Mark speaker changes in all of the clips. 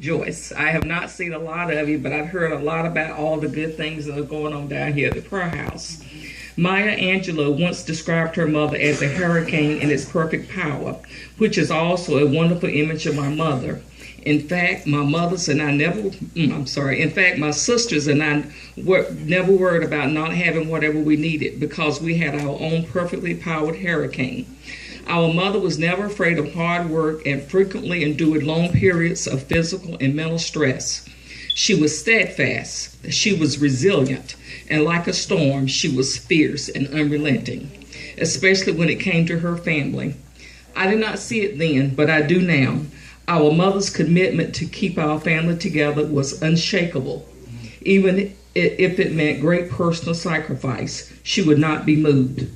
Speaker 1: Joyce. I have not seen a lot of you, but I've heard a lot about all the good things that are going on down here at the prayer house. Maya Angelou once described her mother as a hurricane in its perfect power, which is also a wonderful image of my mother. In fact, my sisters and I never worried about not having whatever we needed because we had our own perfectly powered hurricane. Our mother was never afraid of hard work and frequently endured long periods of physical and mental stress. She was steadfast, she was resilient, and like a storm, she was fierce and unrelenting, especially when it came to her family. I did not see it then, but I do now. Our mother's commitment to keep our family together was unshakable. Even if it meant great personal sacrifice, she would not be moved.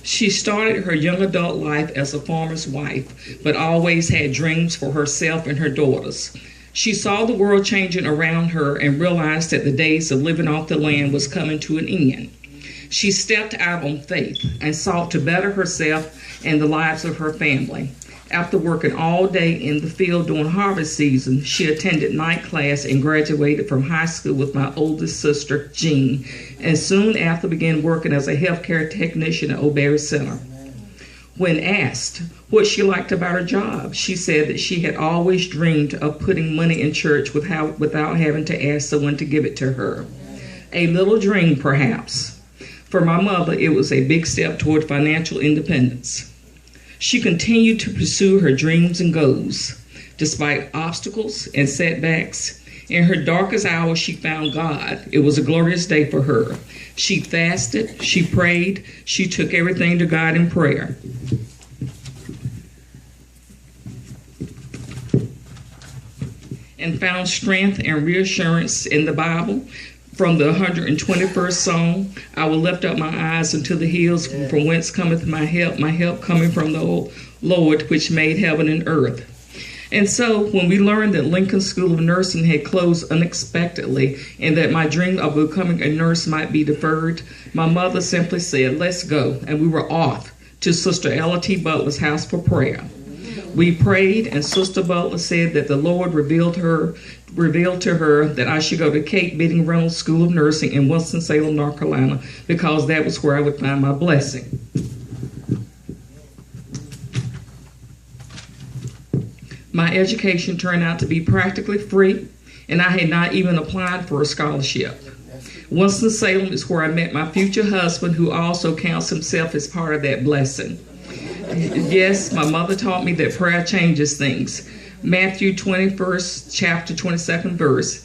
Speaker 1: She started her young adult life as a farmer's wife, but always had dreams for herself and her daughters. She saw the world changing around her and realized that the days of living off the land was coming to an end. She stepped out on faith and sought to better herself and the lives of her family. After working all day in the field during harvest season, she attended night class and graduated from high school with my oldest sister, Jean, and soon after began working as a healthcare technician at O'Berry Center. When asked what she liked about her job, she said that she had always dreamed of putting money in church without having to ask someone to give it to her. A little dream, perhaps. For my mother, it was a big step toward financial independence. She continued to pursue her dreams and goals. Despite obstacles and setbacks, in her darkest hours, she found God. It was a glorious day for her. She fasted, she prayed, she took everything to God in prayer. And found strength and reassurance in the Bible. From the 121st Psalm, I will lift up my eyes unto the hills, from whence cometh my help coming from the Lord, which made heaven and earth. And so, when we learned that Lincoln School of Nursing had closed unexpectedly and that my dream of becoming a nurse might be deferred, my mother simply said, "Let's go," and we were off to Sister Ella T. Butler's house for prayer. We prayed, and Sister Butler said that the Lord revealed to her that I should go to Kate Bidding Reynolds School of Nursing in Winston-Salem, North Carolina, because that was where I would find my blessing. My education turned out to be practically free, and I had not even applied for a scholarship. Winston-Salem is where I met my future husband, who also counts himself as part of that blessing. Yes, my mother taught me that prayer changes things. Matthew 21st, chapter 22nd verse,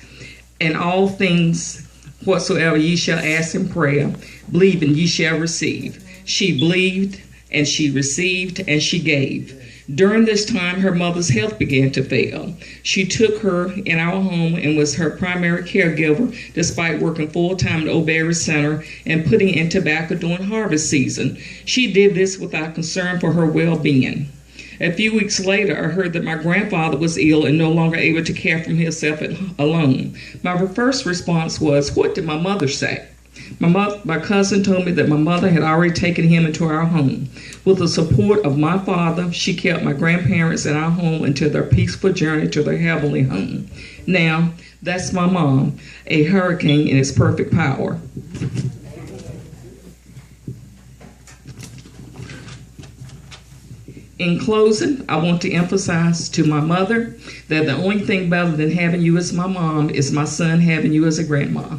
Speaker 1: "And all things whatsoever ye shall ask in prayer, believe and ye shall receive." She believed, and she received, and she gave. During this time, her mother's health began to fail. She took her in our home and was her primary caregiver, despite working full-time at O'Berry Center and putting in tobacco during harvest season. She did this without concern for her well-being. A few weeks later, I heard that my grandfather was ill and no longer able to care for himself alone. My first response was, what did my mother say? My cousin told me that my mother had already taken him into our home. With the support of my father, she kept my grandparents in our home until their peaceful journey to their heavenly home. Now, that's my mom, a hurricane in its perfect power. In closing, I want to emphasize to my mother that the only thing better than having you as my mom is my son having you as a grandma.